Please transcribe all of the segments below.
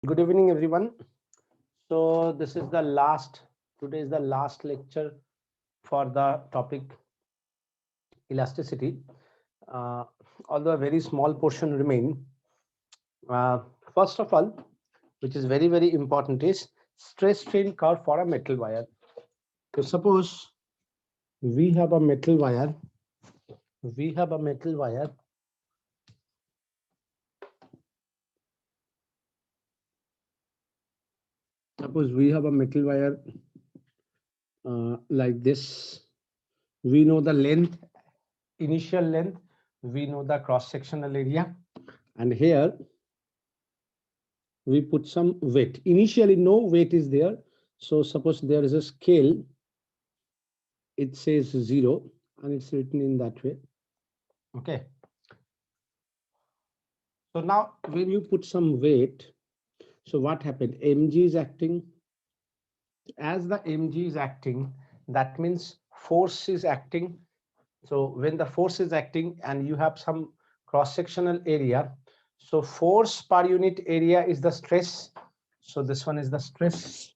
Good evening, everyone. So this is the last. Today is the last lecture for the topic elasticity. Uh, Although a very small portion remain. Uh, First of all, which is very important, is stress strain curve for a metal wire. So suppose we have a metal wire. We have a metal wire. Suppose we have a metal wire like this. We know the length, initial length. We know the cross sectional area, and here we put some weight. Initially no weight is there, so suppose there is a scale, it says 0 and it's written in that way. Okay, so now when you put some weight, so what happened? Mg is acting. As the Mg is acting, that means force is acting. So when the force is acting and you have some cross sectional area, so force per unit area is the stress. So this one is the stress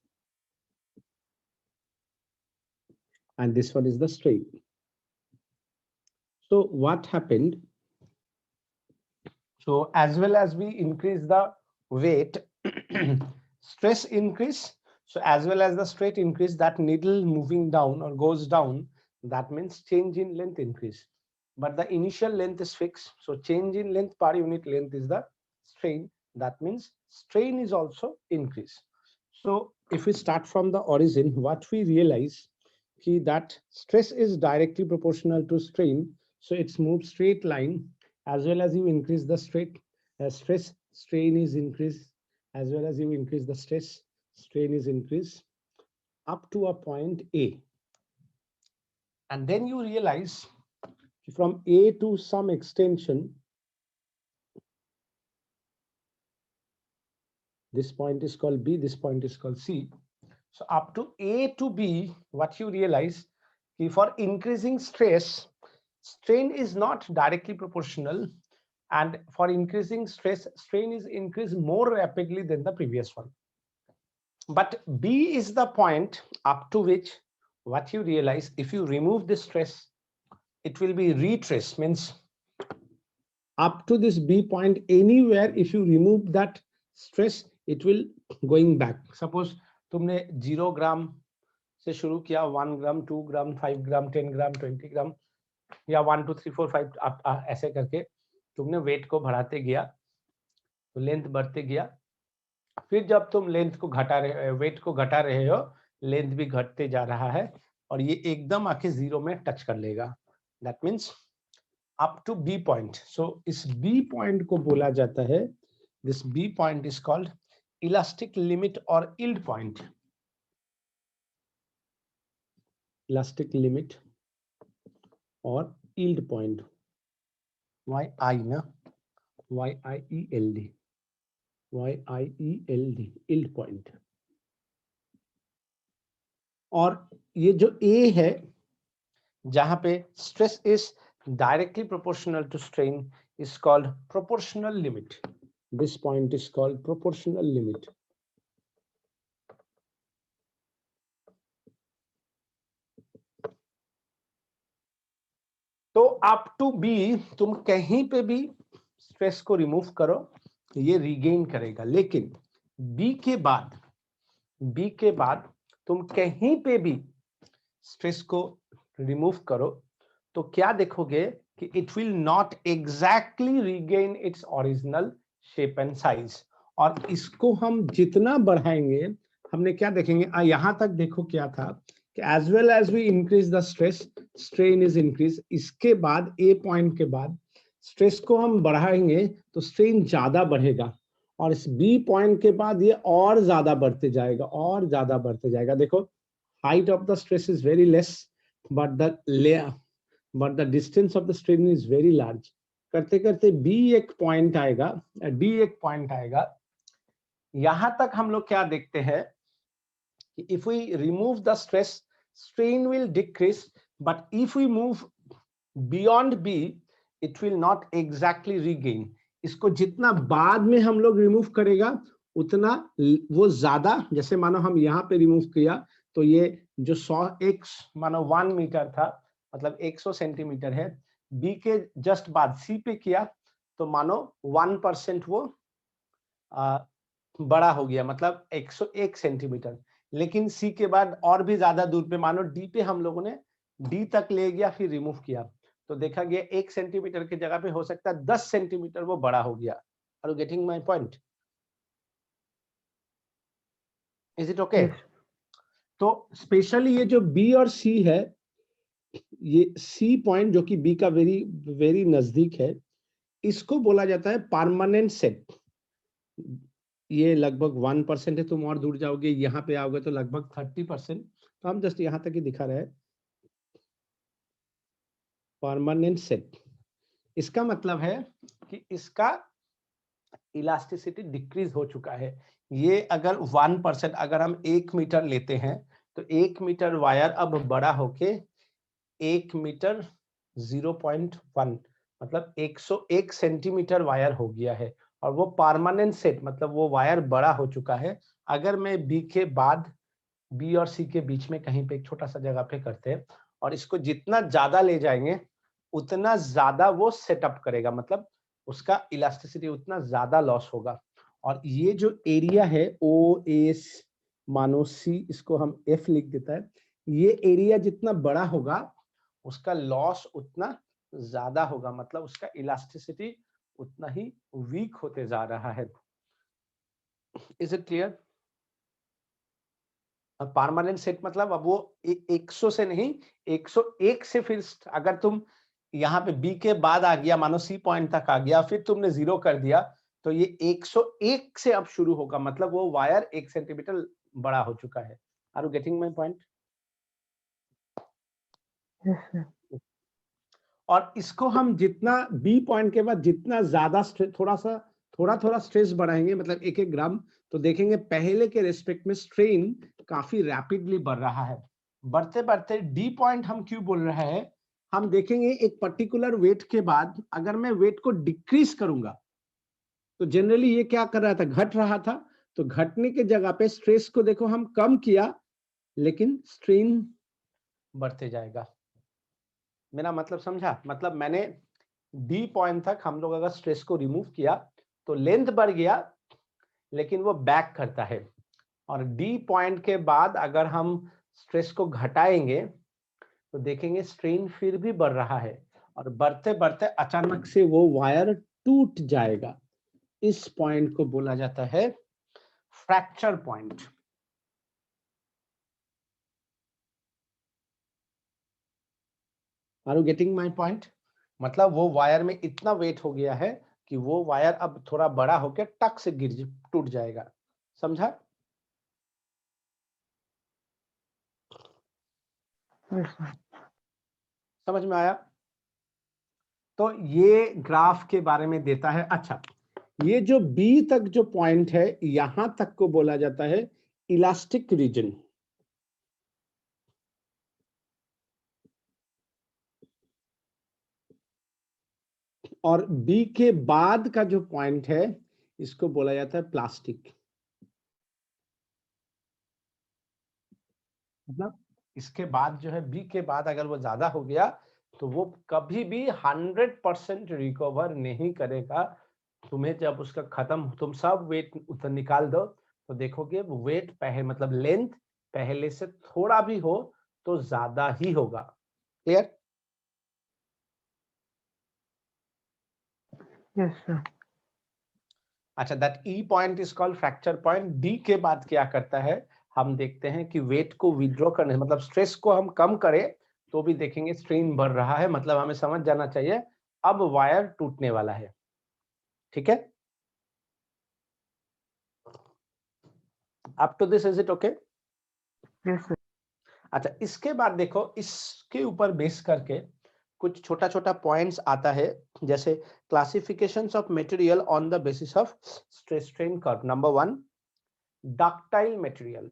and this one is the strain. So what happened? So as well as we increase the weight, stress increase. So as well as the strain increase, that needle moving down or goes down, that means change in length increase. But the initial length is fixed. So change in length per unit length is the strain. That means strain is also increase. So if we start from the origin, what we realize that stress is directly proportional to strain. So it's moved straight line. As well as you increase the stress, strain is increased. As well as you increase the stress, strain is increased up to a point A. And then you realize from A to some extension, this point is called B, this point is called C. So up to A to B, what you realize, for increasing stress, strain is not directly proportional, and for increasing stress, strain is increased more rapidly than the previous one. But B is the point up to which what you realize, if you remove this stress, it will be retrace, means up to this B point, anywhere if you remove that stress, it will going back. Suppose तुमने 0 ग्राम से शुरू किया, 1 ग्राम, 2 ग्राम, 5 ग्राम, 10 ग्राम, 20 ग्राम, या 1 2 3 4 5 ऐसे करके तुमने wait को बढ़ाते गया, तो लेंथ बढ़ते गया. फिर जब तुम लेंथ को घटा रहे, वेट को घटा रहे हो, लेंथ भी घटते जा रहा है और ये एकदम आके 0 में टच कर लेगा. That means up to B point. So इस B point को बोला जाता है, this B point is called elastic limit or yield point. Elastic limit or yield point. YI ना, YIELD, YIELD, yield point. और ये जो A है, जहां पे stress is directly proportional to strain, is called proportional limit. This point is called proportional limit. तो up to be तुम कहीं पे भी स्ट्रेस को रिमूव करो, ये रिगेन करेगा. लेकिन बी के बाद तुम कहीं पे भी स्ट्रेस को रिमूव करो तो क्या देखोगे कि it will not exactly regain its original shape and size. और इसको हम जितना बढ़ाएंगे, हमने क्या देखेंगे, यहां तक देखो क्या था कि as well as we increase the stress, strain is increase. इसके बाद ए पॉइंट के बाद स्ट्रेस को हम बढ़ाएंगे तो स्ट्रेन ज्यादा बढ़ेगा, और इस बी पॉइंट के बाद ये और ज्यादा बढ़ते जाएगा, और ज्यादा बढ़ते जाएगा. देखो, height of the stress is very less, but the distance of the strain is very large. करते करते B एक पॉइंट आएगा, D एक पॉइंट आएगा. यहां तक हम लोग क्या देखते हैं कि if we remove the stress, strain will decrease, but if we move beyond B, it will not exactly regain. इसको जितना बाद में हम लोग रिमूव करेगा उतना वो ज्यादा, जैसे मानो हम यहाँ पे रिमूव किया तो ये जो 100 मानो 1 मीटर था, मतलब 100 सेंटीमीटर है, बी के जस्ट बाद सी पे किया तो मानो 1% वो बड़ा हो गया, मतलब 101 सेंटीमीटर। लेकिन सी के बाद और भी ज्यादा दूर पे मानो डी पे हम लोगों ने डी तक ले गया, फिर रिमूव किया तो देखा गया 1 सेंटीमीटर की जगह पे हो सकता है 10 सेंटीमीटर वो बड़ा हो गया। Are you getting my point? Is it okay? तो स्पेशली ये जो बी और सी है, ये सी पॉइंट जो कि बी का वेरी वेरी नजदीक है, इसको बोला जाता है परमानेंट सेट। ये लगभग 1% है, तुम और दूर जाओगे यहाँ पे आओगे तो लगभग 30%, तो हम जस्ट यहाँ तक ही दिखा रहे हैं परमानेंट सेट। इसका मतलब है कि इसका इलास्टिसिटी डिक्रीज हो चुका है। ये अगर 1%, अगर हम 1 मीटर लेते हैं तो 1 मीटर वायर अब बड़ा होके 1 मीटर 0.1 मतलब 101 सेंटीमीटर वायर हो गया है, और वो परमानेंट सेट मतलब वो वायर बड़ा हो चुका है। अगर मैं बी के बाद बी और सी के बीच में कहीं पे एक छोटा सा जगह पे करते हैं और इसको जितना ज्यादा ले जाएंगे उतना ज्यादा वो सेटअप करेगा, मतलब उसका इलास्टिसिटी उतना ज्यादा लॉस होगा। और ये जो एरिया है ओ एस मानो सी, इसको हम एफ लिख देता है, ये एरिया जितना बड़ा होगा उसका लॉस उतना ज्यादा होगा, मतलब उसका इलास्टिसिटी उतना ही वीक होते जा रहा है। Is it clear? Permanent set मतलब अब वो 100 से नहीं 101 से, फिर अगर तुम यहाँ पे बी के बाद आ गया, मानो सी पॉइंट तक आ गया, फिर तुमने 0 कर दिया तो ये 101 से अब शुरू होगा, मतलब वो वायर 1 सेंटीमीटर बड़ा हो चुका है। Are you getting my point? और इसको हम जितना बी पॉइंट के बाद जितना ज्यादा थोड़ा थोड़ा स्ट्रेस बढ़ाएंगे, मतलब 1-1 ग्राम, तो देखेंगे पहले के रेस्पेक्ट में स्ट्रेन काफी रैपिडली बढ़ रहा है। बढ़ते बढ़ते डी पॉइंट हम क्यों बोल रहे हैं, हम देखेंगे एक पर्टिकुलर वेट के बाद अगर मैं वेट को डिक्रीज करूंगा तो जनरली ये क्या कर रहा था, घट रहा था, तो घटने के जगह पे स्ट्रेस को देखो हम कम किया लेकिन स्ट्रेन बढ़ते जाएगा। मेरा मतलब समझा? मतलब मैंने डी पॉइंट तक हम लोग अगर स्ट्रेस को रिमूव किया तो लेंथ बढ़ गया लेकिन वो बैक करता है, और डी पॉइंट के बाद अगर हम स्ट्रेस को घटाएंगे तो देखेंगे स्ट्रेन फिर भी बढ़ रहा है, और बढ़ते बढ़ते अचानक से वो वायर टूट जाएगा। इस पॉइंट को बोला जाता है fracture point. Are you getting my point? मतलब वो वायर में इतना वेट हो गया है कि वो वायर अब थोड़ा बड़ा होकर टक से टूट जाएगा। समझा? समझ में आया? तो ये ग्राफ के बारे में देता है। अच्छा, ये जो बी तक जो पॉइंट है यहां तक को बोला जाता है इलास्टिक रीजन। और बी के बाद का जो पॉइंट है इसको बोला जाता है प्लास्टिक। मतलब इसके बाद जो है बी के बाद अगर वो ज्यादा हो गया तो वो कभी भी 100% रिकवर नहीं करेगा। तुम्हें जब उसका खत्म, तुम सब वेट उतर निकाल दो तो देखोगे वो वेट पहले मतलब लेंथ पहले से थोड़ा भी हो तो ज्यादा ही होगा। क्लियर? Yes, sir. अच्छा, that E point is called fracture point. D के बाद क्या करता है, हम देखते हैं कि वेट को विड्रॉ करने मतलब स्ट्रेस को हम कम करें तो भी देखेंगे स्ट्रेन बढ़ रहा है, मतलब हमें समझ जाना चाहिए अब वायर टूटने वाला है। ठीक है? Up to this is it okay? Yes, sir. अच्छा, इसके बाद देखो इसके ऊपर बेस करके कुछ छोटा छोटा पॉइंट्स आता है, जैसे classifications of material on the basis of stress strain curve. Number 1, ductile material.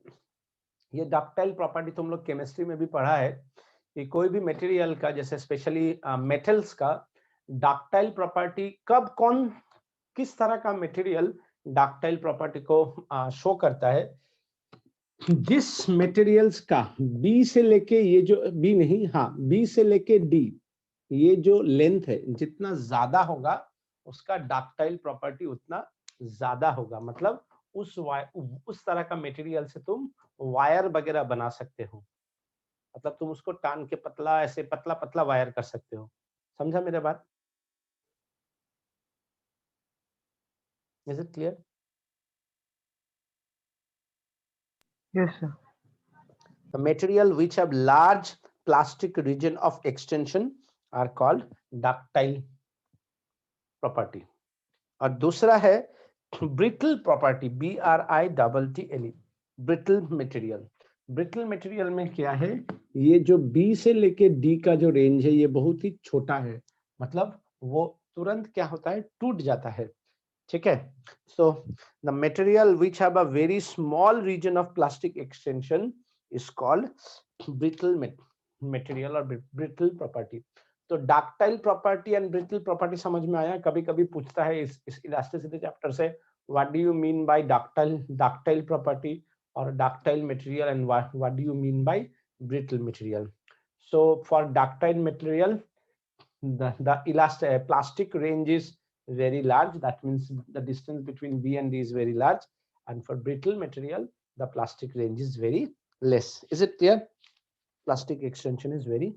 ये डक्टाइल प्रॉपर्टी तुम लोग केमिस्ट्री में भी पढ़ा है कि कोई भी मटेरियल का, जैसे स्पेशली मेटल्स का डक्टाइल प्रॉपर्टी कब कौन किस तरह का मटेरियल डक्टाइल प्रॉपर्टी को शो करता है। जिस मटेरियल्स का बी से लेके ये जो बी नहीं, हाँ बी से लेके डी, ये जो लेंथ है जितना ज्यादा होगा उसका डक्टाइल प्रॉपर्टी उतना ज्यादा होगा। मतलब उस तरह का मटेरियल से तुम वायर वगैरह बना सकते हो। मतलब तुम उसको टान के पतला, ऐसे पतला पतला वायर कर सकते हो। समझा मेरा बात? Is it clear? Yes, sir. The material which have large plastic region of extension are called ductile property. और दूसरा है brittle property, BRITTLE, brittle material. Brittle material में क्या है, ये जो बी से लेके डी का जो रेंज है ये बहुत ही छोटा है, मतलब वो तुरंत क्या होता है, टूट जाता है। ठीक है, so the material which have a very small region of plastic extension is called brittle material और ब्रिटल प्रॉपर्टी। तो ductile property and brittle property समझ में आया? कभी कभी पूछता है इस इलास्टिसिटी चैप्टर से, what do you mean by ductile property और ductile material, and what do you mean by brittle material? So for ductile material, the elastic plastic range is very large. That means the distance between B and D is very large. And for brittle material, the plastic range is very less. Is it clear? Plastic extension is very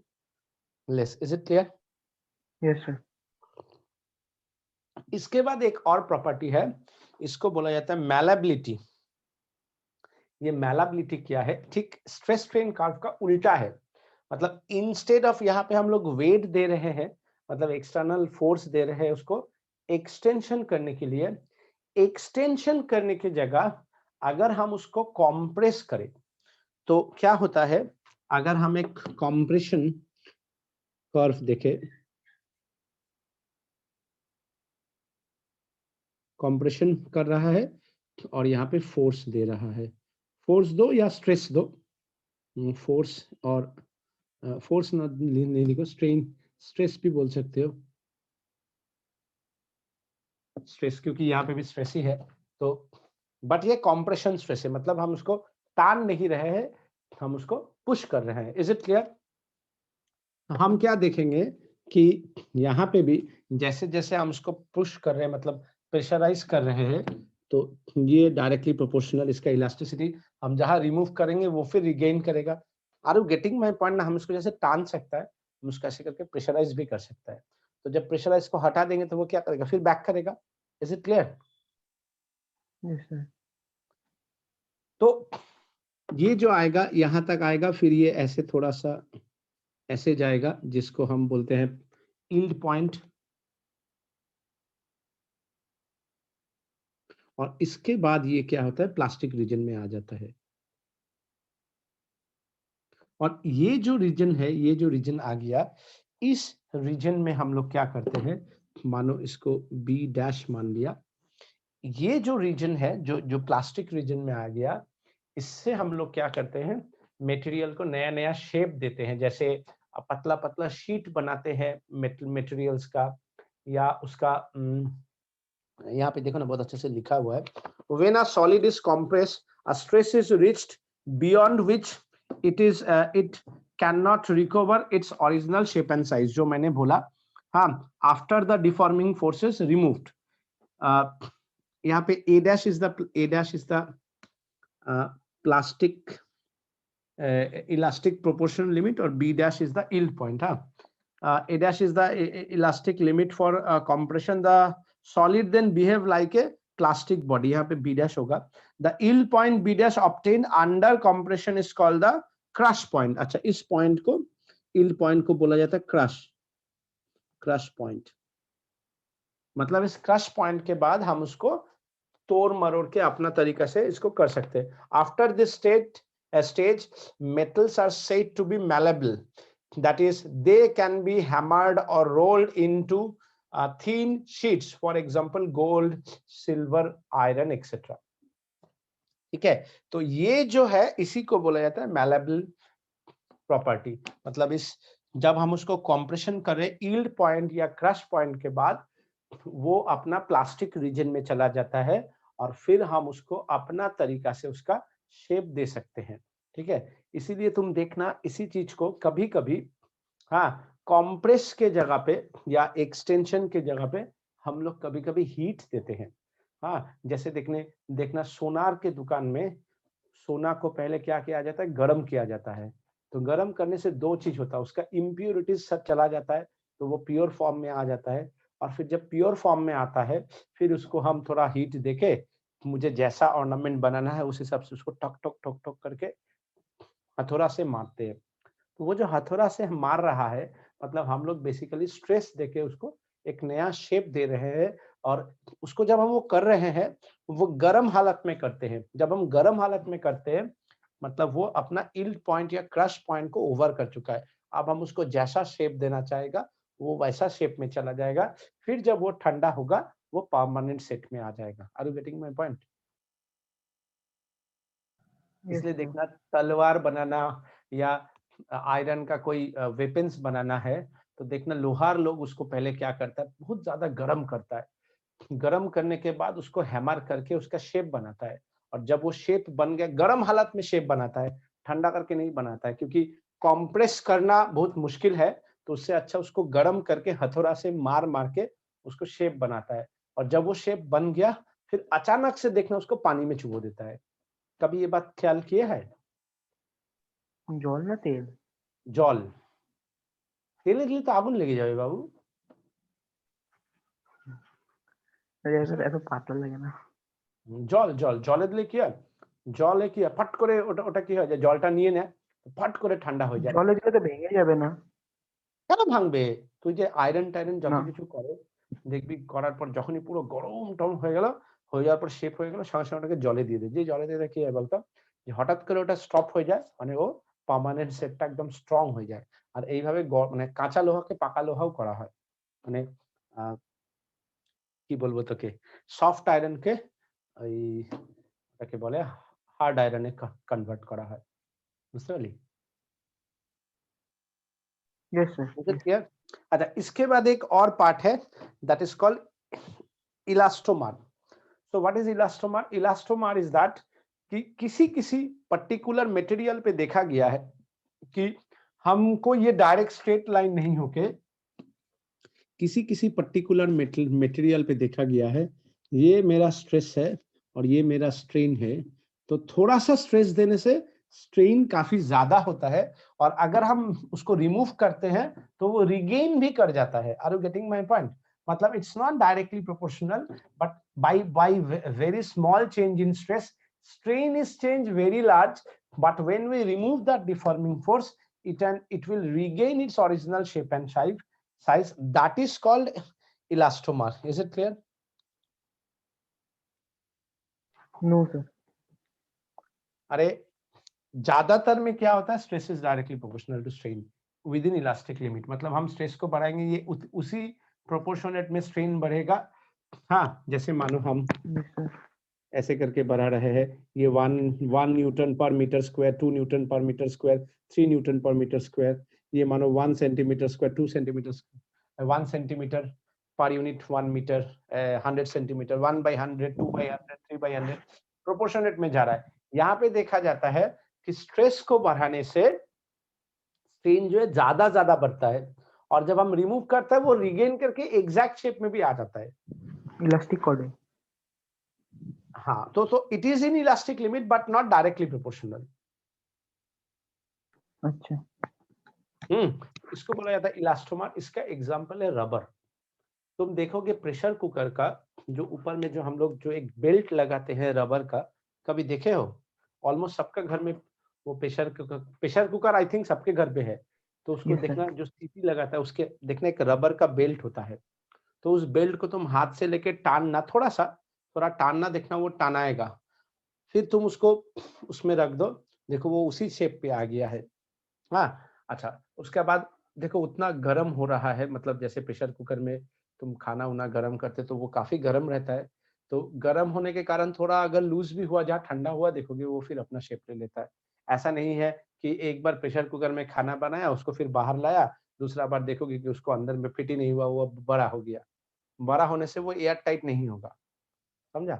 less. Is it clear? Yes, sir. इसके बाद एक और property है, इसको बोला जाता है malleability. ये मैलेबिलिटी क्या है? ठीक स्ट्रेस स्ट्रेन कर्व का उल्टा है। मतलब इंस्टेड ऑफ यहाँ पे हम लोग वेट दे रहे हैं, मतलब एक्सटर्नल फोर्स दे रहे हैं उसको एक्सटेंशन करने के लिए, एक्सटेंशन करने की जगह अगर हम उसको कॉम्प्रेस करें तो क्या होता है? अगर हम एक कॉम्प्रेशन कर्व देखें, कॉम्प्रेशन कर रहा है और यहाँ पे फोर्स दे रहा है, फोर्स दो या स्ट्रेस दो, फोर्स और फोर्स नहीं लिखो, स्ट्रेन स्ट्रेस भी बोल सकते हो, स्ट्रेस क्योंकि यहाँ पे भी स्ट्रेस ही है। तो बट ये कॉम्प्रेशन स्ट्रेस है, मतलब हम उसको टान नहीं रहे हैं, हम उसको पुश कर रहे हैं। Is it clear? हम क्या देखेंगे कि यहाँ पे भी जैसे जैसे हम उसको पुश कर रहे हैं, मतलब प्रेशराइज कर रहे हैं, तो ये डायरेक्टली प्रोपोर्शनल इसका इलास्टिसिटी, हम जहां रिमूव करेंगे वो फिर रिगेन करेगा। Are you getting my point ना? हम इसको जैसे टान सकता है, हम उसको ऐसे करके प्रेशराइज भी कर सकता है। तो जब प्रेशराइज को हटा देंगे तो वो क्या करेगा, फिर बैक करेगा। Is it clear? Yes, sir. तो ये जो आएगा यहां तक आएगा, फिर ये ऐसे थोड़ा सा ऐसे जाएगा, जिसको हम बोलते हैं यील्ड पॉइंट, और इसके बाद ये क्या होता है, प्लास्टिक रीजन में आ जाता है। और ये जो रीजन है, ये जो रीजन आ गया, इस रीजन में हम लोग क्या करते हैं, मानो इसको बी डैश मान लिया, ये जो रीजन है, जो जो प्लास्टिक रीजन में आ गया, इससे हम लोग क्या करते हैं, मटेरियल को नया नया शेप देते हैं। जैसे पतला पतला शीट बनाते हैं मटेरियल्स का, या उसका यहाँ पे देखो ना, बहुत अच्छे से लिखा हुआ है, when a solid is compressed, a stress is reached beyond which it cannot recover its original shape and size, जो मैंने बोला। हाँ, after the deforming forces removed, यहाँ पे a dash is the plastic elastic proportion limit, और b dash is the yield point। हाँ, a dash is the elastic limit for compression, the solid then behave like a plastic body, यहाँ पे b dash होगा। the yield point b dash obtained under compression is called the crush point। अच्छा, इस point को, yield point को बोला जाता है क्रश पॉइंट। मतलब इस क्रश पॉइंट के बाद हम उसको तोड़ मरोड़ के अपना तरीका से इसको कर सकते हैं। After this stage, metals are said to be malleable, that is they can be hammered or rolled into thin sheets, for example gold, silver, iron, etc। ठीक है, तो ये जो है इसी को बोला जाता है malleable प्रॉपर्टी। मतलब इस जब हम उसको कॉम्प्रेशन कर रहे हैं यील्ड पॉइंट या क्रश पॉइंट के बाद, वो अपना प्लास्टिक रीजन में चला जाता है और फिर हम उसको अपना तरीका से उसका शेप दे सकते हैं। ठीक है, इसीलिए तुम देखना इसी चीज को कभी कभी, हाँ, कंप्रेस के जगह पे या एक्सटेंशन के जगह पे हम लोग कभी कभी हीट देते हैं। हाँ, जैसे देखना सोनार के दुकान में सोना को पहले क्या किया जाता है, गर्म किया जाता है। तो गर्म करने से दो चीज होता है, उसका इम्प्योरिटीज सब चला जाता है, तो वो प्योर फॉर्म में आ जाता है। और फिर जब प्योर फॉर्म में आता है, फिर उसको हम थोड़ा हीट देके मुझे जैसा ऑर्नामेंट बनाना है उस हिसाब से उसको ठक ठक ठक ठक करके हथौड़ा से मारते हैं। तो वो जो हथौड़ा से मार रहा है, मतलब हम लोग बेसिकली स्ट्रेस देके उसको एक नया शेप दे रहे हैं। और उसको जब हम वो कर रहे हैं, वो गर्म हालत में करते हैं। जब हम गर्म हालत में करते हैं, मतलब वो अपना इल्ड पॉइंट या क्रश पॉइंट को ओवर कर चुका है। अब हम उसको जैसा शेप देना चाहेगा, वो वैसा शेप में चला जाएगा। फिर जब वो ठंडा होगा, वो परमानेंट सेट में आ जाएगा। Are you getting my point? Yes इसलिए सर। देखना, तलवार बनाना या आयरन का कोई वेपन्स बनाना है, तो देखना लोहार लोग उसको पहले क्या करता है, बहुत ज्यादा गर्म करता है। गर्म करने के बाद उसको हैमर करके उसका शेप बनाता है। और जब वो शेप बन गया, गर्म हालत में शेप बनाता है, ठंडा करके नहीं बनाता है, क्योंकि कंप्रेस करना बहुत मुश्किल है। तो उससे अच्छा उसको गर्म करके हथौड़ा से मार मार के उसको शेप बनाता है। और जब वो शेप बन गया, फिर अचानक से देखना उसको पानी में चुबो देता है। कभी ये बात ख्याल किया है? জল না তেল? জল, তেলে দিলে তো আগুন লেগে যাবে বাবু। আরে এত পাতলা লাগে না। জল জল জলে দিলে কি হয়, জলে কি হয়, ফট করে ওটা ওটা কি হয় যে জলটা নিয়ে নেয়, ফট করে ঠান্ডা হয়ে যায়। জলে দিলে তো ভেঙে যাবে না? কেন ভাঙবে? তুই যে আয়রন টাইরন যত না। কিছু করে, দেখবি করার পর যখনই পুরো গরম টম হয়ে গেল, হয়ে যাওয়ার পর শেপ হয়ে গেল, সঙ্গে সঙ্গে ওটাকে জলে দিয়ে দে। যে জলে দিয়ে দিলে কি হয় বলতো, যে হঠাৎ করে ওটা স্টপ হয়ে যায়, মানে ও পার্মানেন্ট শেপটা একদম স্ট্রং হয়ে যায়। আর এইভাবে মানে কাঁচা লোহাকে পাকা লোহাও করা হয়। মানে আহ, কি বলবো তোকে, সফট আয়রনকে ওই তাকে বলে হার্ড আয়রনে কনভার্ট করা হয়। বুঝতে পারলি? Yes sir. Is it clear? अच्छा, इसके बाद एक और पार्ट है, that is called elastomer. So what is elastomer? Elastomer is that कि किसी किसी पर्टिकुलर मटेरियल पे देखा गया है कि हमको ये डायरेक्ट स्ट्रेट लाइन नहीं होके किसी किसी पर्टिकुलर मटेरियल पे देखा गया है, ये मेरा स्ट्रेस है और ये मेरा स्ट्रेन है। तो थोड़ा सा स्ट्रेस देने से स्ट्रेन काफी ज्यादा होता है, और अगर हम उसको रिमूव करते हैं तो वो रिगेन भी कर जाता है। Are you getting my point? मतलब it's not directly proportional, but by very small change in stress, strain is change very large, but when we remove that deforming force, it will regain its original shape and size. That is called elastomer. Is it clear? No sir. अरे, ज्यादातर में क्या होता है, stress is directly proportional to strain within elastic limit. मतलब हम stress को बढ़ाएंगे, ये उसी प्रोपोर्शनेट में स्ट्रेन बढ़ेगा। हाँ, जैसे मानो हम यस सर। ऐसे करके बढ़ा रहे हैं, ये one newton per metre square, 2 newton per metre square, 3 newton per metre square. ये मानो 1 centimetre square, 2 centimetre square, 1 centimetre per unit 1 metre, 100 centimetre, 1/100, 2/100, 3/100, proportionate में जा रहा है। यहाँ पे देखा जाता है कि स्ट्रेस को बढ़ाने से स्ट्रेन जो है ज्यादा बढ़ता है, और जब हम रिमूव करते हैं वो रिगेन करके एग्जैक्ट शेप में भी आ जाता है। इलास्टिक कॉर्ड है। हाँ, तो it is in elastic limit but not directly proportional. अच्छा। इसको बोला जाता है इलास्टोमर। इसका एग्जांपल है रबर। तुम देखोगे प्रेशर कुकर का जो ऊपर में जो हम लोग जो एक बेल्ट लगाते हैं रबर का, कभी देखे हो? ऑलमोस्ट सबका घर में वो प्रेशर कुकर आई थिंक सबके घर पे है। तो उसको यस देखना, सर। जो सीटी लगाता है उसके देखना एक रबर का बेल्ट होता है। तो उस बेल्ट को तुम हाथ से लेके टानना, थोड़ा टानना, देखना वो टानाएगा। फिर तुम उसको उसमें रख दो, देखो वो उसी शेप पे आ गया है। हाँ, अच्छा, उसके बाद देखो उतना गर्म हो रहा है, मतलब जैसे प्रेशर कुकर में तुम खाना उना गर्म करते तो वो काफी गर्म रहता है। तो गर्म होने के कारण थोड़ा अगर लूज भी हुआ, जहाँ ठंडा हुआ देखोगे वो फिर अपना शेप ले लेता है। ऐसा नहीं है कि एक बार प्रेशर कुकर में खाना बनाया उसको फिर बाहर लाया, दूसरा बार देखोगे कि उसको अंदर में फिट ही नहीं हुआ, वो बड़ा हो गया। बड़ा होने से वो एयर टाइट नहीं होगा। समझा?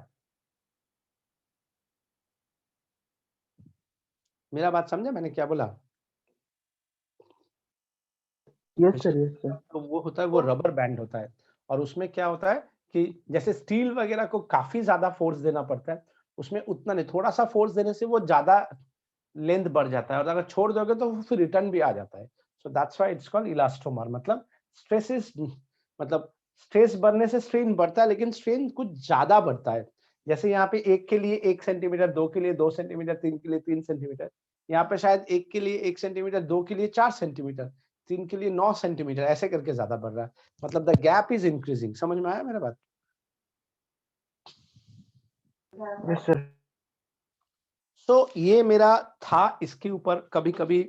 मेरा बात समझा मैंने क्या बोला? Yes sir, yes sir. तो वो होता है, वो रबर बैंड होता है, और उसमें क्या होता है कि जैसे स्टील वगैरह को काफी ज्यादा फोर्स देना पड़ता है, उसमें उतना नहीं, थोड़ा सा फोर्स देने से वो ज्यादा लेंथ बढ़ जाता है, और अगर छोड़ दोगे तो फिर रिटर्न भी आ जाता है। So that's why it's called elastomer. मतलब स्ट्रेस इज, मतलब स्ट्रेस बढ़ने से स्ट्रेन बढ़ता है, लेकिन स्ट्रेन कुछ ज्यादा बढ़ता है। जैसे यहाँ पे एक के लिए 1 सेंटीमीटर, 2 के लिए 2 सेंटीमीटर, 3 के लिए 3 सेंटीमीटर, यहाँ पे शायद एक के लिए 1 सेंटीमीटर, 2 के लिए 4 सेंटीमीटर, 3 के लिए 9 सेंटीमीटर, ऐसे करके ज्यादा बढ़ रहा है। मतलब द गैप इज इंक्रीजिंग। समझ में आया मेरा बात? Yes sir. तो ये मेरा था इसके ऊपर। कभी कभी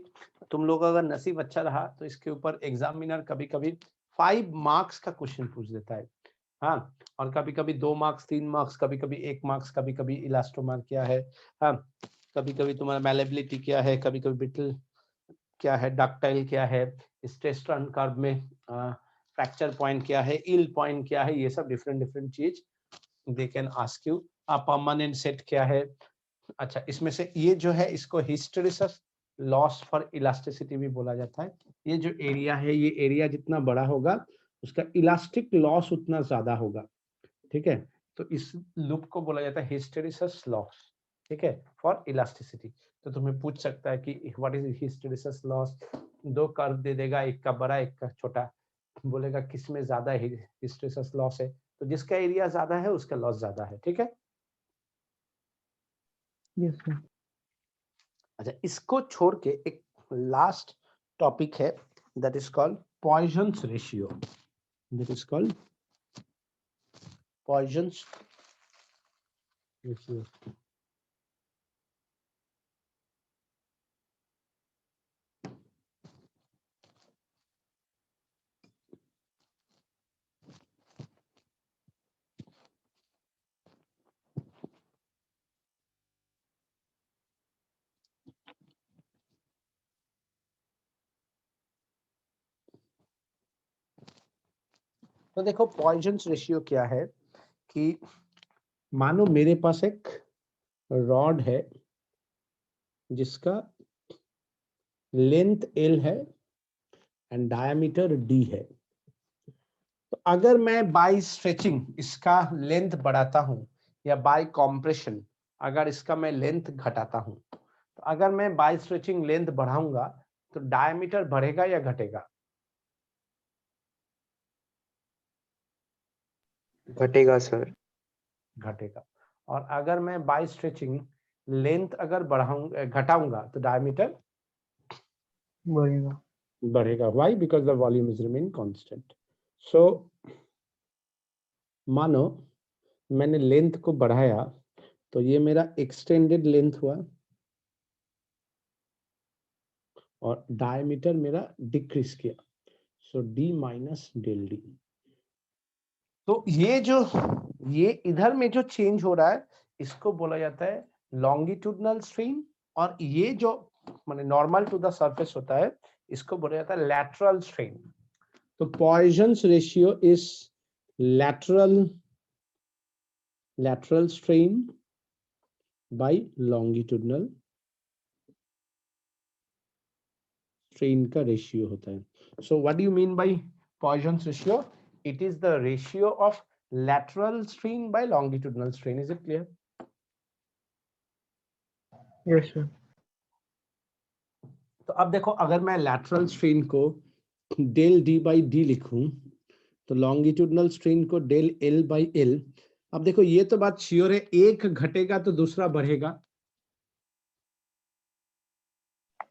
तुम लोग अगर नसीब अच्छा रहा तो इसके ऊपर एग्जामिनर कभी कभी 5 मार्क्स का क्वेश्चन पूछ देता है। हाँ, और कभी कभी 2 मार्क्स, 3 मार्क्स, कभी कभी 1 मार्क्स, कभी कभी इलास्टोमर क्या है, हाँ, कभी कभी तुम्हारा मैलेबिलिटी क्या है, कभी कभी ब्रिटल क्या है, डक्टाइल क्या है, स्ट्रेस टर्न कर्व में फ्रैक्चर पॉइंट क्या है, इल पॉइंट क्या है, ये सब डिफरेंट डिफरेंट चीज they can ask you. Permanent set क्या है। अच्छा, इसमें से ये जो है इसको हिस्टेरिसिस लॉस फॉर इलास्टिसिटी भी बोला जाता है। ये जो एरिया है, ये एरिया जितना बड़ा होगा उसका इलास्टिक लॉस उतना ज्यादा होगा। ठीक है, तो इस लूप को बोला जाता है हिस्टेरिसिस लॉस। ठीक है, फॉर इलास्टिसिटी। तो तुम्हें पूछ सकता है कि what is hysteresis loss. 2 curve दे देगा, एक का बड़ा एक का छोटा, बोलेगा किसमें ज्यादा हिस्टेरिसिस लॉस है, तो जिसका एरिया ज्यादा है उसका लॉस ज्यादा है। ठीक है, यस सर। अच्छा, इसको छोड़ के एक लास्ट टॉपिक है, that is called Poisson's ratio. That is called Poisson's ratio. तो देखो पॉइजन्स रेशियो क्या है कि मानो मेरे पास एक रॉड है जिसका लेंथ L है एंड डायमीटर D है। तो अगर मैं बाय स्ट्रेचिंग इसका लेंथ बढ़ाता हूं, या बाय कॉम्प्रेशन अगर इसका मैं लेंथ घटाता हूं, तो अगर मैं बाय स्ट्रेचिंग लेंथ बढ़ाऊंगा तो डायमीटर बढ़ेगा या घटेगा? घटेगा सर। घटेगा। और अगर मैं बाय स्ट्रेचिंग लेंथ अगर बढ़ाऊंगा घटाऊंगा तो डायमीटर बढ़ेगा। बढ़ेगा। Why? Because the volume is remain constant. So मानो मैंने लेंथ को बढ़ाया तो ये मेरा एक्सटेंडेड लेंथ हुआ, और डायमीटर मेरा डिक्रीज किया, सो डी माइनस डेल डी। तो ये इधर में जो चेंज हो रहा है इसको बोला जाता है लॉन्गिट्यूडनल स्ट्रेन, और ये जो माने नॉर्मल टू द सरफेस होता है इसको बोला जाता है लैटरल स्ट्रेन। तो Poisson's ratio is lateral strain by longitudinal strain का रेशियो होता है। So what do you mean by Poisson's ratio? It is the ratio of lateral strain by longitudinal strain. Is it clear? Yes sir. तो अब देखो अगर मैं lateral strain को del d by d लिखूं तो longitudinal strain को del l by l। अब देखो ये तो बात श्योर है, एक घटेगा तो दूसरा बढ़ेगा।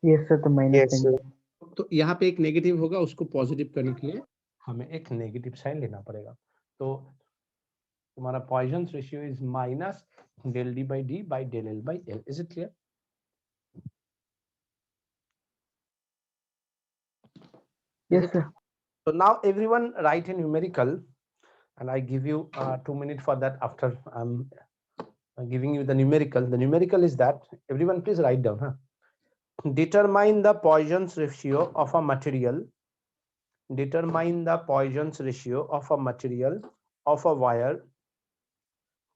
यस सर, तो माइनस यस साइन। सर। तो यहाँ पे एक नेगेटिव होगा, उसको पॉजिटिव करने के लिए हमें एक नेगेटिव साइन लेना पड़ेगा। तो तुम्हारा Poisson's ratio is minus del d by d by del l by l. Is it clear? Yes sir. So now everyone write a numerical, and I give you 2 minutes for that. After I'm giving you the numerical. The numerical is that everyone please write down. Huh? Determine the Poisson's ratio of a material. Determine the Poisson's ratio of a material of a wire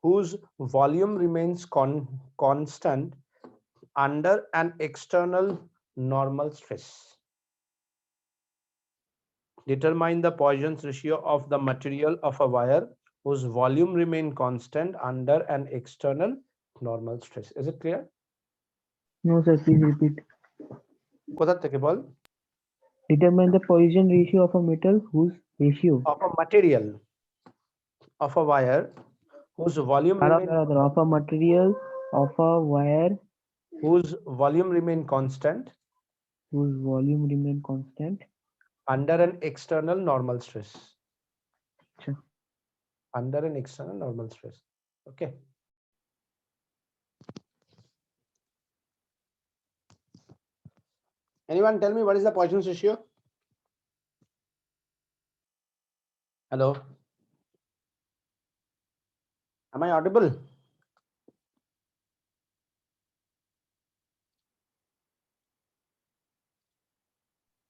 whose volume remains constant under an external normal stress. Determine the Poisson's ratio of the material of a wire whose volume remain constant under an external normal stress. Is it clear? No, sir. Please repeat. কোথা থেকে বল? Determine the Poisson ratio of a metal whose ratio Of a material of a wire whose volume remain of a material of a wire whose volume remain constant whose volume remain constant. under an external normal stress. Sure. Under an external normal stress. Okay. Anyone tell me what is the Poisson's ratio? Hello. Am I audible?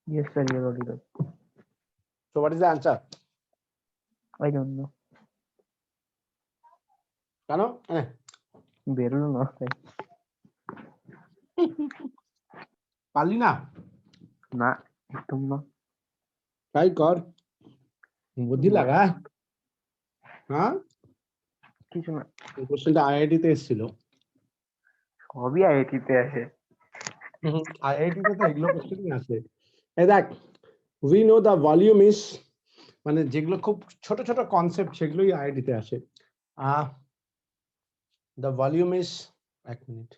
Yes, sir. You're audible. So what is the answer? I don't know. Kano? বেরোলো না তাই। পারলি না? না একদম না। Try কর, বুদ্ধি লাগা। হ্যাঁ কিছু না, কোশ্চেনটা আইআইটি তে এসেছিল। সবই আইআইটি তে আসে। আইআইটি তে তো এগুলো কোশ্চেনই আসে। এই দেখ, we know the volume is, মানে যেগুলো খুব ছোট ছোট কনসেপ্ট সেগুলোই আইআইটি তে আসে। The volume is, এক minute,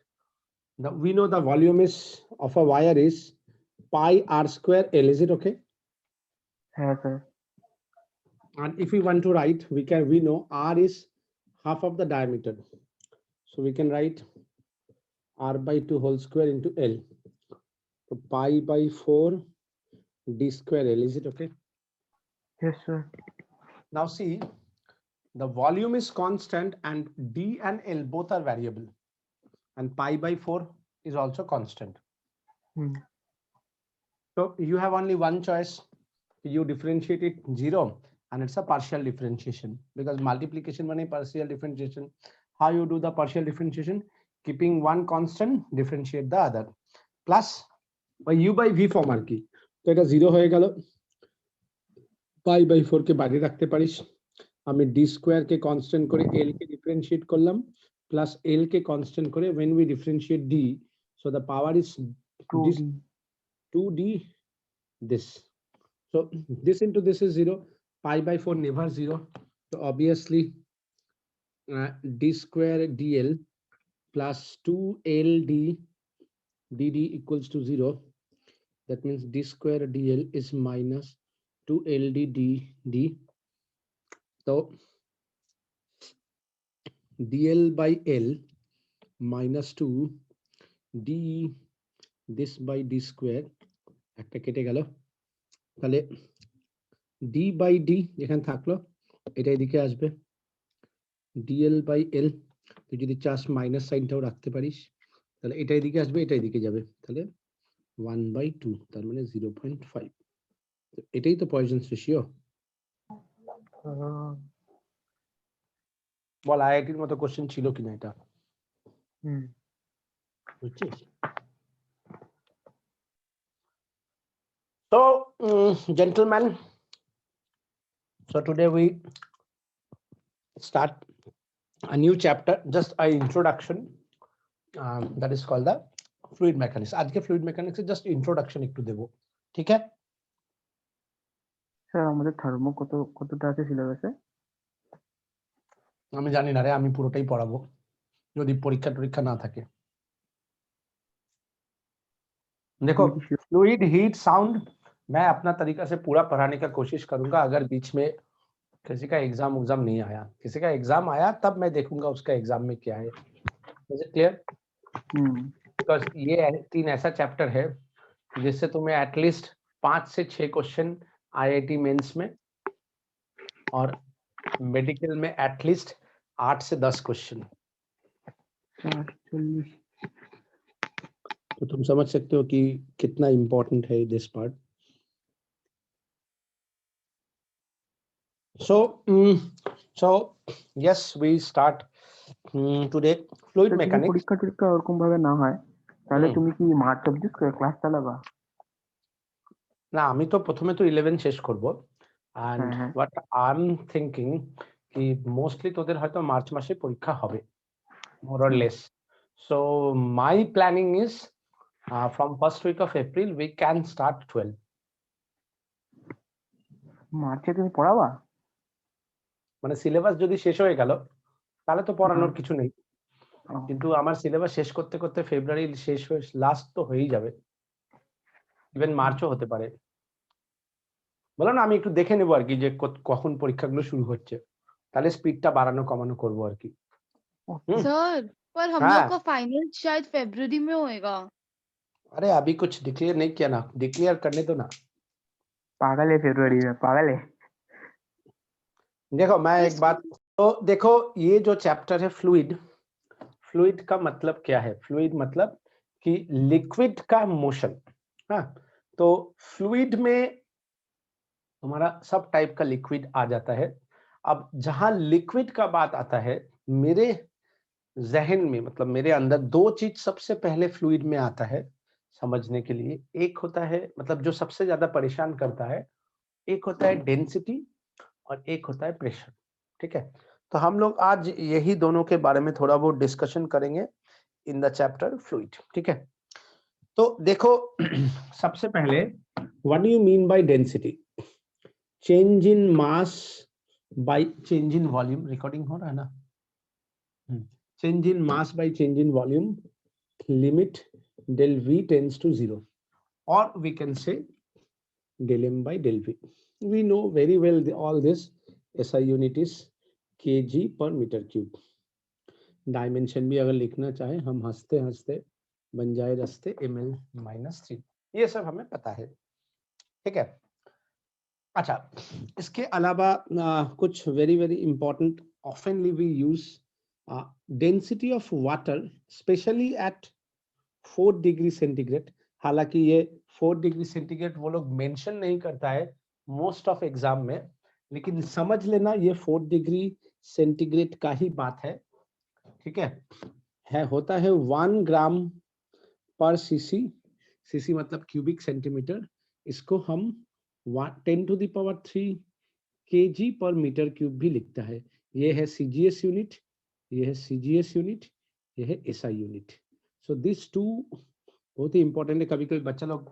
we know the volume is of a wire is pi r square L. Is it okay? হ্যাঁ sir. And if we want to write, we know r is half of the diameter, so we can write r by 2 whole square into L, so pi by 4 d square L. Is it okay? Yes sir. Now see, the volume is constant and d and L both are variable, and pi by 4 is also constant. So you have only one choice. You differentiate it 0 and it's a partial differentiation, because multiplication money partial differentiation. How you do the partial differentiation? Keeping one constant, differentiate the other, plus by u by v form আর কি। তো এটা 0 হয়ে গেল, pi by 4 কে বাইরে রাখতে পারিস। আমি d square কে constant করে l কে ডিফারেন্সিয়েট করলাম, প্লাস l কে কনস্ট্যান্ট করে when we differentiate d, so the power is 2d this. So this into this is 0, pi by 4 never 0, so obviously d square dl plus 2ld dd equals to 0. That means d square dl is minus 2ld dd. So dl by l minus 2 d this by d square, একটা কেটে গেল, তাহলে d by d এখানে থাকলো, এটা এদিকে আসবে, dl by l, তুই যদি চাস মাইনাস সাইনটাও রাখতে পারিস, তাহলে এটা এদিকে আসবে, এটা এদিকে যাবে, তাহলে 1/2, তার মানে 0.5। এটাই তো পয়সনস রেশিও। বল আইআইটির মতো কোশ্চেন ছিল কিনা এটা? বুঝছিস? So gentlemen, so today we start a new chapter, just an introduction, that is called the fluid mechanics. আজকে fluid mechanics এর just introduction একটু দেব, ঠিক আছে? স্যার আমাদের থার্মো কতটা আছে সিলেবাসে? আমি জানি না রে, আমি পুরোটাই পড়াবো যদি পরীক্ষা না থাকে। देखो फ्लूइड हीट साउंड मैं अपना तरीका से पूरा पढ़ाने का कोशिश करूंगा। अगर बीच में किसी का एग्जाम नहीं आया, किसी का एग्जाम आया तब मैं देखूंगा उसका एग्जाम में क्या है। Is it clear? बिकॉज ये 3 ऐसा चैप्टर है जिससे तुम्हें एटलीस्ट 5 से 6 क्वेश्चन आईआईटी मेंस में और मेडिकल में एटलीस्ट 8 से 10 क्वेश्चन। तो तुम समझ सकते हो कि कितना इंपॉर्टेंट है this part. So yes, we start today fluid mechanics। পরীক্ষা ওরকম ভাবে না হয় তাহলে তুমি কি মার্চ অবধি ক্লাস চালাবা? না, আমি তো প্রথমে তো 11 শেষ করব, and হ্যাঁ। what I'm thinking কি মোস্টলি তোদের হয়তো মার্চ মাসে পরীক্ষা হবে, more or less. So my planning is from first week of April we can start 12. মার্চে তুমি পড়াবা? মানে সিলেবাস যদি শেষ হয়ে গেল তাহলে তো পড়ানোর কিছু নেই, ও, কিন্তু আমার সিলেবাস শেষ করতে করতে ফেব্রুয়ারি শেষ হয়ে লাস্ট তো হয়েই যাবে, ইভেন মার্চও হতে পারে। বলো না, আমি একটু দেখে নেবো আর কি যে কখন পরীক্ষাগুলো শুরু হচ্ছে, তাহলে স্পিডটা বাড়ানো कमानो করবো আর কি। सर पर हम हाँ। लोग का फाइनल शायद फरवरी में होएगा। अरे अभी कुछ डिक्लेयर नहीं किया ना, डिक्लेयर करने दो ना। पागल है फरवरी में, पागल है। देखो मैं तो एक बात, तो देखो ये जो चैप्टर है फ्लूइड, फ्लूइड का मतलब क्या है? फ्लूइड मतलब कि लिक्विड का मोशन। हाँ, तो फ्लूइड में तुम्हारा सब टाइप का लिक्विड आ जाता है। अब जहां लिक्विड का बात आता है, मेरे जहन में मतलब मेरे अंदर दो चीज सबसे पहले फ्लूइड में आता है समझने के लिए। एक होता है मतलब जो सबसे ज्यादा परेशान करता है, एक होता है डेंसिटी और एक होता है प्रेशर। ठीक है, तो हम लोग आज यही दोनों के बारे में थोड़ा बहुत डिस्कशन करेंगे इन द चैप्टर फ्लूइड। ठीक है, तो देखो सबसे पहले what do you mean by density? Change in mass by change in volume. Recording हो रहा है ना? Change in mass by change in volume, limit del v tends to 0, or we can say del m by del v. We know very well all this. SI unit is kg per meter cube. Dimension भी अगर लिखना चाहे हम हंसते हंसते बन जाए रास्ते ml-3, ये सब हमें पता है। ठीक है, अच्छा इसके अलावा कुछ very very important oftenly we use density of water specially at 4 degree centigrade. हालांकि ये 4 डिग्री सेंटीग्रेड वो लोग मेंशन नहीं करता है मोस्ट ऑफ एग्जाम में, लेकिन समझ लेना ये 4 डिग्री सेंटीग्रेड का ही बात है। ठीक है होता है 1 ग्राम पर सीसी, सीसी मतलब क्यूबिक सेंटीमीटर, इसको हम 10⁻³ kg पर मीटर क्यूब भी लिखता है। ये है सीजीएस यूनिट, ये है सीजीएस यूनिट, ये है SI unit. So this too बहुत ही इंपॉर्टेंट है। कभी कभी बच्चा लोग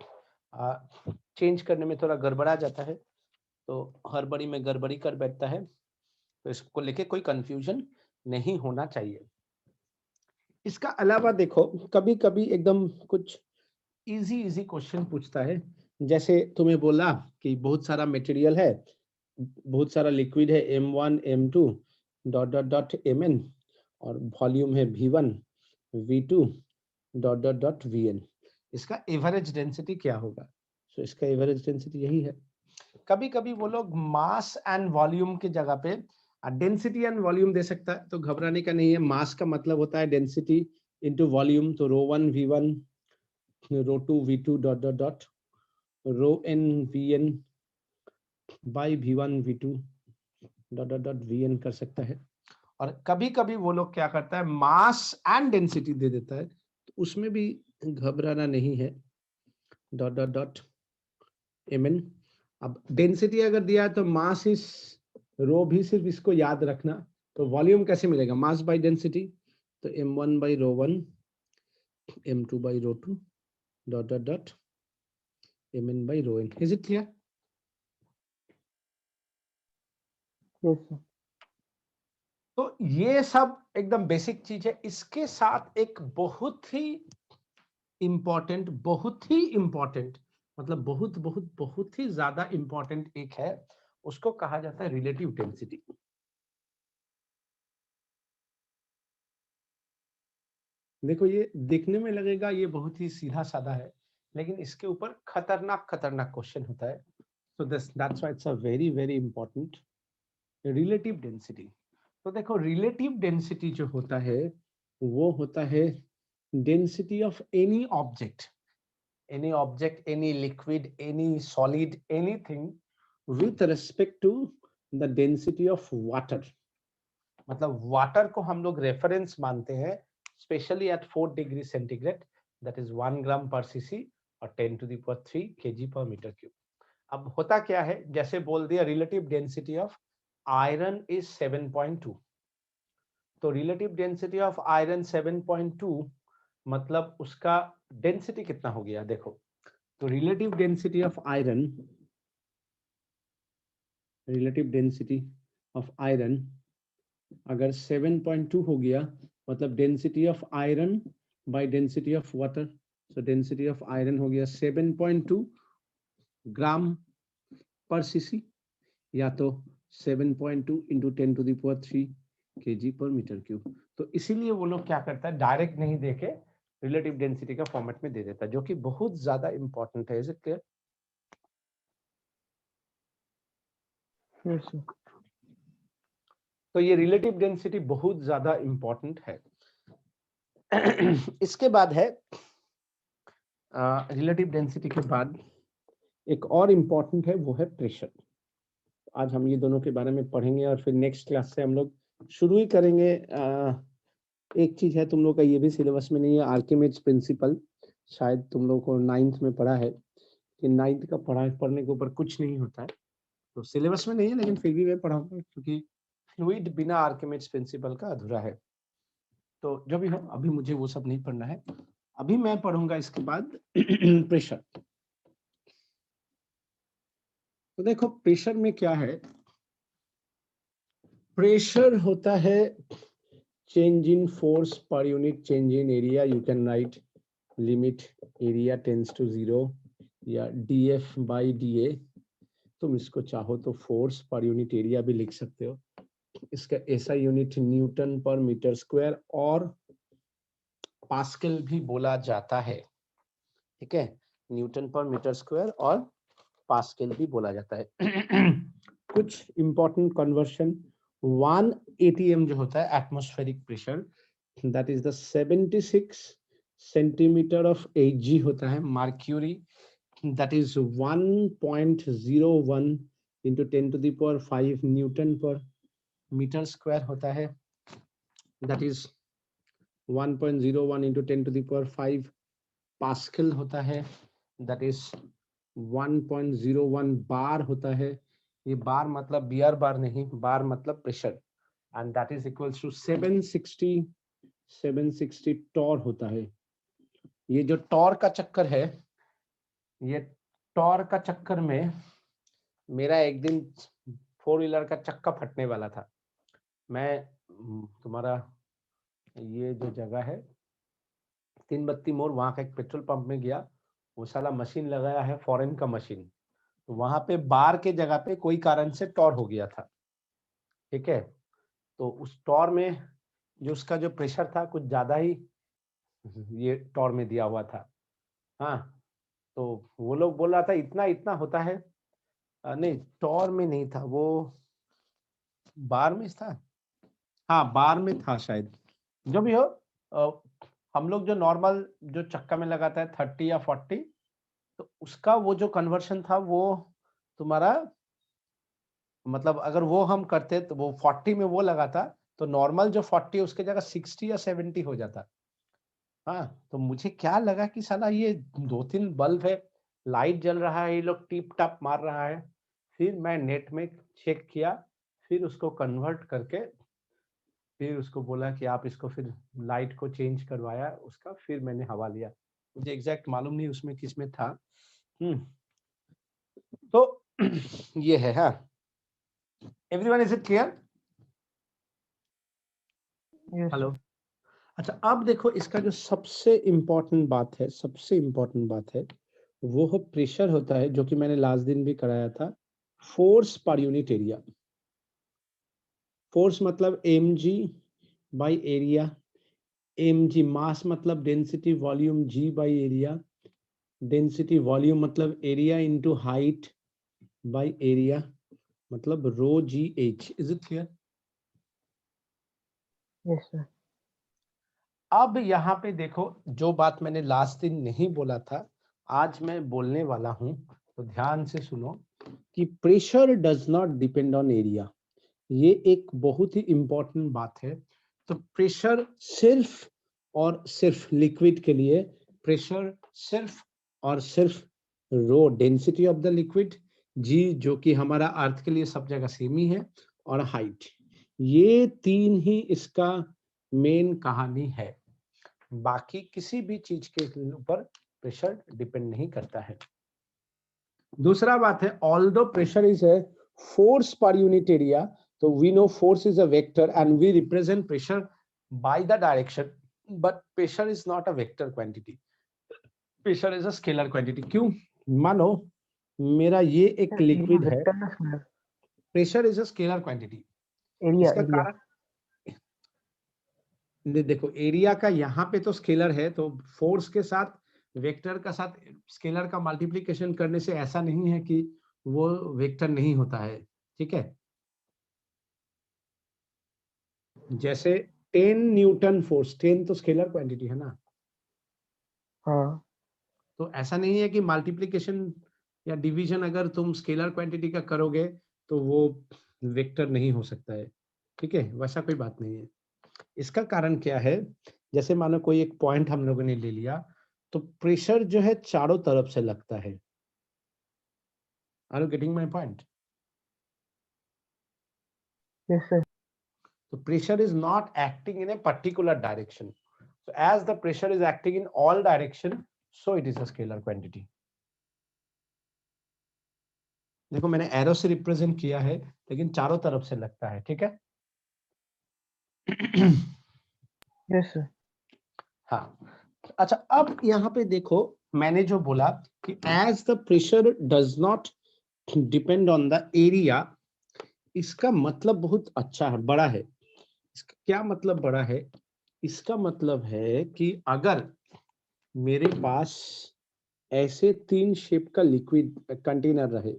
चेंज करने में थोड़ा गड़बड़ा जाता है, तो हड़बड़ी में गड़बड़ी कर बैठता है, तो इसको लेके कोई कंफ्यूजन नहीं होना चाहिए। इसका अलावा देखो कभी कभी एकदम कुछ इजी इजी क्वेश्चन पूछता है, जैसे तुम्हें बोला कि बहुत सारा मटेरियल है, बहुत सारा लिक्विड है m1 m2 dot dot dot mn, और वॉल्यूम है v1 v2 dot dot dot vn। इसका एवरेज डेंसिटी क्या होगा? सो इसका एवरेज डेंसिटी यही है। कभी कभी वो लोग मास एंड वॉल्यूम की जगह पे डेंसिटी एंड वॉल्यूम दे सकता है, तो घबराने का नहीं है। मास का मतलब होता है डेंसिटी इनटू वॉल्यूम, तो ρ1 v1 ρ2 v2 dot dot dot ρn vn by v1 v2 dot dot dot vn कर सकता है। और कभी कभी वो लोग क्या करता है मास एंड डेंसिटी दे देता है, तो उसमें भी घबराना नहीं है, डॉट डॉट डॉट mn। अब डेंसिटी अगर दिया है तो मास इस रो भी सिर्फ इसको याद रखना, तो वॉल्यूम कैसे मिलेगा? मास बाय डेंसिटी, तो m1 by ρ1 m2 by ρ2 dot dot dot mn by ρn। Is it clear? Yes, sir. तो ये सब एकदम बेसिक चीज है। इसके साथ एक बहुत ही इंपॉर्टेंट मतलब बहुत बहुत बहुत ही ज्यादा इंपॉर्टेंट एक है, उसको कहा जाता है रिलेटिव डेंसिटी। देखो ये देखने में लगेगा ये बहुत ही सीधा साधा है, लेकिन इसके ऊपर खतरनाक खतरनाक क्वेश्चन होता है। So that's why it's a very very important relative density. तो देखो रिलेटिव डेंसिटी जो होता है वो होता है density of any object, any liquid, any solid, anything with respect to the density of water। मतलब वाटर को हम लोग रेफरेंस मानते हैं specially at 4 degree centigrade, that is 1 gram per CC और 10⁻³ kg पर मीटर क्यूब। अब होता क्या है, जैसे बोल दिया relative density of iron is 7.2, तो रिलेटिव डेंसिटी ऑफ आयरन 7.2 मतलब उसका डेंसिटी कितना हो गया देखो। तो relative density of iron, relative density of iron अगर 7.2 हो गया मतलब density of iron by density of water, so density of iron हो गया 7.2 ग्राम पर सीसी, या तो 7.2 इंटू 10⁻³ kg पर मीटर क्यूब। तो इसीलिए वो लोग क्या करता है, डायरेक्ट नहीं देके रिलेटिव डेंसिटी का फॉर्मेट में दे देता है, जो कि बहुत ज्यादा इंपॉर्टेंट है। Is it clear? Yes, sir. तो ये रिलेटिव डेंसिटी बहुत ज्यादा इंपॉर्टेंट है। इसके बाद है रिलेटिव डेंसिटी के बाद एक और इंपॉर्टेंट है, वो है प्रेशर। आज हम ये दोनों के बारे में पढ़ेंगे और फिर नेक्स्ट क्लास से हम लोग शुरू ही करेंगे। एक चीज है, तुम लोग का ये भी सिलेबस में नहीं है, आर्किमिड्स प्रिंसिपल, शायद तुम लोग को 9th में पढ़ा है कि 9th का पढ़ने के ऊपर कुछ नहीं होता है, तो सिलेबस में नहीं है, लेकिन फिर भी मैं पढ़ाऊंगा क्योंकि फ्लूइड बिना आर्किमिड्स प्रिंसिपल का अधूरा है। तो जो भी हो, अभी मुझे वो सब नहीं पढ़ना है, अभी मैं पढ़ूंगा इसके बाद प्रेशर। तो देखो प्रेशर में क्या है, प्रेशर होता है change in force per unit change in area. You can write limit area tends to 0 या dF बाई dA। तुम इसको चाहो तो फोर्स पर यूनिट एरिया भी लिख सकते हो। इसका ऐसा unit Newton per metre square और पास्कल भी बोला जाता है। ठीक है, न्यूटन पर मीटर स्क्वायर और पास्कल भी बोला जाता है। कुछ इंपॉर्टेंट कन्वर्शन, 1 atm जो होता है atmospheric pressure, that is the 76 centimetre of Hg होता है। Mercury that is 1.01 into 10⁵ Newton per metre square होता है। दैट इज 1.01 इंटू 10⁵ पास्कल होता है। दैट इज 1.01 बार होता है। ये बार मतलब बियर बार नहीं, बार मतलब pressure, and that is equals to 760 torr होता है। ये जो टॉर का चक्कर है, ये टॉर का चक्कर में मेरा एक दिन 4 व्हीलर का चक्का फटने वाला था। मैं तुम्हारा ये जो जगह है 3 बत्ती मोड़, वहां का एक पेट्रोल पंप में गया, वो साला मशीन लगाया है फॉरेन का मशीन, तो वहां पे बार के जगह पे कोई कारण से टॉर हो गया था। ठीक है, तो उस टॉर में जो उसका जो प्रेशर था कुछ ज्यादा ही ये टॉर में दिया हुआ था। हाँ, तो वो लोग बोल रहा था इतना इतना होता है। नहीं, टॉर में नहीं था वो, बार में था। हाँ, बार में था शायद, जो भी हो। हम लोग जो नॉर्मल जो चक्का में लगाता है 30 या 40, तो उसका वो जो कन्वर्शन था वो तुम्हारा, मतलब अगर वो हम करते तो वो 40 में वो लगाता, तो नॉर्मल जो 40 उसके जगह 60 या 70 हो जाता। हाँ, तो मुझे क्या लगा कि साला ये 2-3 बल्ब है, लाइट जल रहा है, ये लोग टिप टॉप मार रहा है। फिर मैं नेट में चेक किया, फिर उसको कन्वर्ट करके फिर उसको बोला कि आप इसको फिर लाइट को चेंज करवाया उसका, फिर मैंने हवा लिया। मुझे एग्जैक्ट मालूम नहीं उसमें किस में था। तो ये है। हाँ, everyone, is it clear? Yes, hello. अच्छा, अब देखो इसका जो सबसे इम्पोर्टेंट बात है, सबसे इम्पोर्टेंट बात है, वो है प्रेशर होता है, जो कि मैंने लास्ट दिन भी कराया था, force per unit area. Force मतलब mg by area. mg mass मतलब density volume, g by area. Density volume मतलब area into height by area, मतलब rho ji h. Is it clear? yes, sir. अब यहाँ पे देखो, जो बात मैंने लास्ट दिन नहीं बोला था आज मैं बोलने वाला हूं, तो ध्यान से सुनो कि pressure does not depend on area. ये एक बहुत ही इंपॉर्टेंट बात है। तो प्रेशर सिर्फ और सिर्फ लिक्विड के लिए प्रेशर सिर्फ और सिर्फ rho density of the liquid, g जो कि हमारा अर्थ के लिए सब जगह सेम ही है, और हाइट, ये तीन ही इसका मेन कहानी है। बाकी किसी भी चीज के ऊपर प्रेशर डिपेंड नहीं करता है। दूसरा बात है, although pressure is a force per unit area, तो we know force is a vector and we represent pressure by the direction, but pressure is not a vector quantity, pressure is a scalar quantity. क्यों? मानो मेरा ये एक liquid है, pressure is a scalar quantity. Area इसका area कारण देखो, area का यहाँ पे तो स्केलर है, तो फोर्स के साथ वेक्टर का साथ स्केलर का मल्टीप्लिकेशन करने से ऐसा नहीं है कि वो वेक्टर नहीं होता है, ठीक है। जैसे 10 न्यूटन फोर्स, 10 तो स्केलर क्वांटिटी है ना, हाँ तो ऐसा नहीं है कि मल्टीप्लिकेशन या डिवीजन अगर तुम स्केलर क्वांटिटी का करोगे तो वो वेक्टर नहीं हो सकता है, ठीक है, वैसा कोई बात नहीं है। इसका कारण क्या है, जैसे मानो कोई एक पॉइंट हम लोगों ने ले लिया, तो प्रेशर जो है चारों तरफ से लगता है। Are you getting my point? Yes sir So pressure is not acting in a particular direction. So as the pressure is acting in all direction, so it is a scalar quantity. देखो मैंने arrow से represent किया है, लेकिन चारों तरफ से लगता है, ठीक है। यस सर हाँ, अच्छा अब यहाँ पे देखो, मैंने जो बोला कि as the pressure does not depend on the area, इसका मतलब बहुत अच्छा है, बड़ा है। इसका क्या मतलब बड़ा है? इसका मतलब है कि अगर मेरे पास ऐसे 3 शेप का लिक्विड कंटेनर रहे,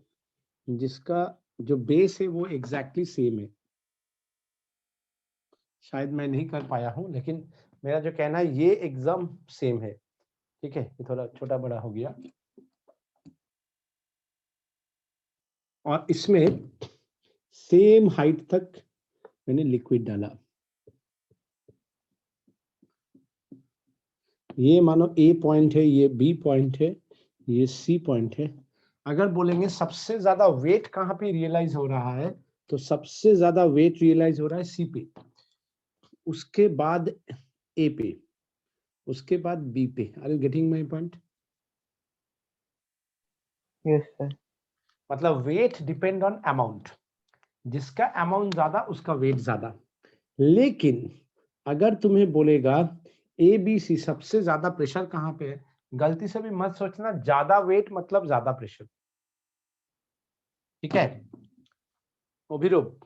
जिसका जो बेस है वो एग्जैक्टली सेम है, शायद मैं नहीं कर पाया हूं, लेकिन मेरा जो कहना है ये एकदम सेम है, ठीक है। ये थोड़ा छोटा बड़ा हो गया, और इसमें सेम हाइट तक मैंने लिक्विड डाला। ये मानो ए पॉइंट है, ये बी पॉइंट है, ये सी पॉइंट है। अगर बोलेंगे सबसे ज्यादा वेट कहाँ पे रियलाइज हो रहा है, तो सबसे ज्यादा वेट रियलाइज हो रहा है सी पे, उसके बाद ए पे, उसके बाद बी पे। Are you getting my point? Yes sir मतलब वेट डिपेंड ऑन अमाउंट, जिसका अमाउंट ज्यादा उसका वेट ज्यादा। लेकिन अगर तुम्हें बोलेगा ए बी सी सबसे ज्यादा प्रेशर कहाँ पे है, गलती से भी मत सोचना ज्यादा वेट मतलब ज्यादा प्रेशर, ठीक है। अभिरूप,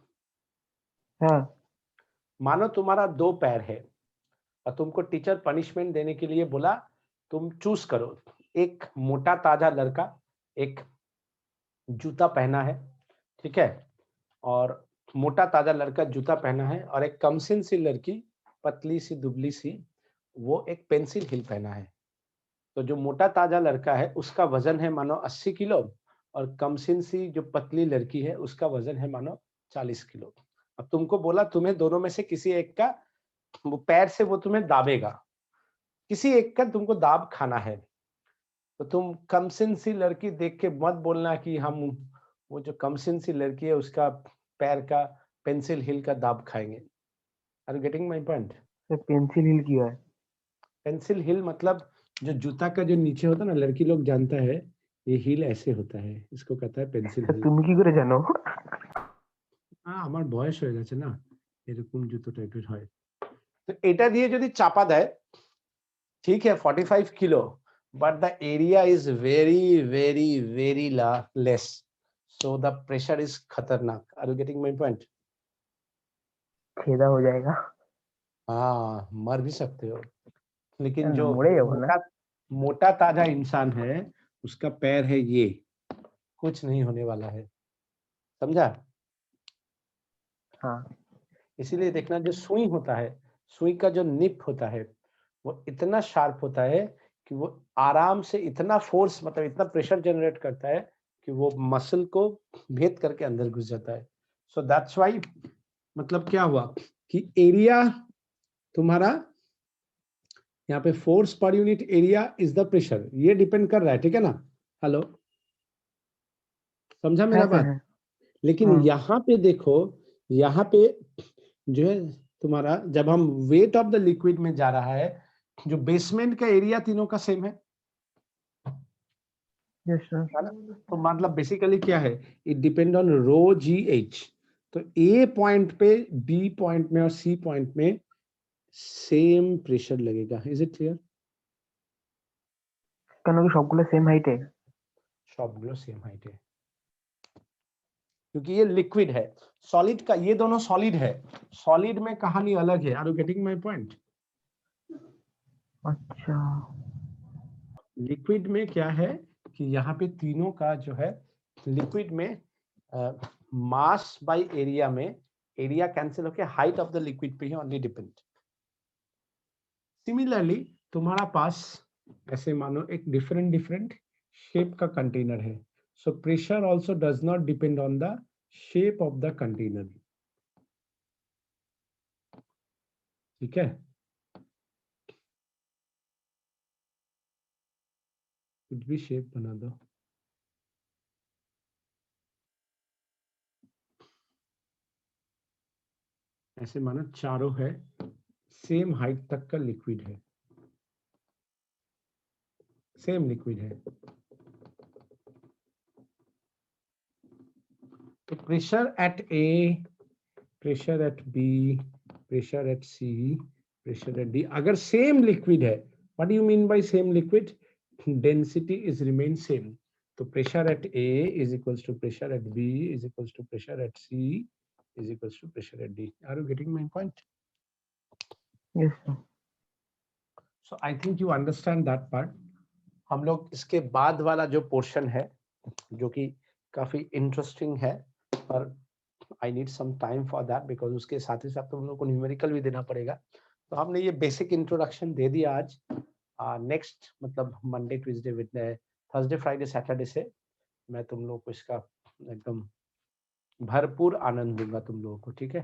हाँ मानो तुम्हारा 2 पैर है और तुमको टीचर पनिशमेंट देने के लिए बोला तुम चूज करो, एक मोटा ताजा लड़का, एक जूता पहना है, ठीक है, और मोटा ताजा लड़का जूता पहना है, और एक कमसिन सी लड़की, पतली सी दुबली सी, वो एक पेंसिल हिल पहना है। तो जो मोटा ताजा लड़का है उसका वजन है मानो 80 किलो, और कमसिन सी जो पतली लड़की है उसका वजन है मानो 40 किलो। अब तुमको बोला तुम्हें दोनों में से किसी एक का, वो पैर से वो तुम्हें दाबेगा, किसी एक का तुमको दाब खाना है, तो तुम कमसिन सी लड़की देख के मत बोलना कि हम वो जो कमसिन सी लड़की है उसका पैर का पेंसिल हिल का दाब खाएंगे। Are you getting my point? Sir pencil हिल किया है पेंसिल हिल मतलब जो जूता का जो नीचे होता है ना, लड़की लोग जानता है ये हिल ऐसे होता है, इसको कहता है पेंसिल স্যার हिल। তুমি কি করে জানো আমার বয়স হয়ে গেছে না, এরকম জুতো টাইপের হয়। তো এটা দিয়ে যদি চাপা দেয়, ঠিক है 45 kilo, but the area is very very very less, so the pressure is खतरनाक। Are you getting my point? छेदा हो जाएगा हाँ, मर भी सकते हो। लेकिन जो मुड़े जाओ ना मोटा मोटा ताजा इंसान है उसका पैर है ये, कुछ नहीं होने वाला है, समझा? हाँ इसीलिए देखना जो सुई होता है, सुई का जो निप होता है वो इतना शार्प होता है कि वो आराम से इतना फोर्स मतलब इतना प्रेशर जनरेट करता है कि वो मसल को भेद करके अंदर घुस जाता है। सो दैट्स व्हाई, मतलब क्या हुआ कि एरिया तुम्हारा यहाँ पे force per unit area is the pressure, ये डिपेंड कर रहा है, ठीक है ना। हेलो, समझा मेरा है सर बात। है। लेकिन हाँ। यहाँ पे देखो, यहाँ पे जो है तुम्हारा, जब हम वेट ऑफ द लिक्विड में जा रहा है, जो बेसमेंट का एरिया तीनों का सेम है यस सर। ना? तो मतलब बेसिकली क्या है, it depend on rho ji H. तो ए पॉइंट पे, बी पॉइंट में और सी पॉइंट में सेम प्रेशर लगेगा। Is it clear? কেন কি সবগুলো সেম হাইটে? সবগুলো সেম হাইটে, क्योंकि ये लिक्विड है। सॉलिड का, ये दोनों सॉलिड है, सॉलिड में कहानी अलग है। Are you getting my point? আচ্ছা। लिक्विड में क्या है कि यहाँ पे तीनों का जो है, लिक्विड में मास बाय एरिया में एरिया कैंसिल होके हाइट ऑफ द लिक्विड पे ही ओनली डिपेंड। सिमिलरली तुम्हारा पास ऐसे मानो एक डिफरेंट डिफरेंट शेप का कंटेनर है, so pressure also does not depend on the shape of the container. ठीक है, कुछ भी शेप बना दो। ऐसे मानो चारों है, सेम हाइट तक का लिक्विड है, सेम लिक्विड है। तो pressure at A, pressure at B, pressure at C, pressure at D, अगर सेम लिक्विड है, what do you mean by same liquid? Density is remain same. तो pressure at A is equals to pressure at B is equals to pressure at C is equals to pressure at D. Are you getting my point? Yes sir. So I think you understand that part. हम लोग इसके बाद वाला जो portion है, जो कि काफी इंटरेस्टिंग है, पर I need some time for that, because उसके साथ ही साथ तुम लोग को न्यूमेरिकल भी देना पड़ेगा। तो हमने ये बेसिक इंट्रोडक्शन दे दिया आज। नेक्स्ट मतलब Monday, Tuesday, Thursday, Friday, Saturday से मैं तुम लोग को इसका एकदम भरपूर आनंद दूंगा तुम लोगों को, ठीक है।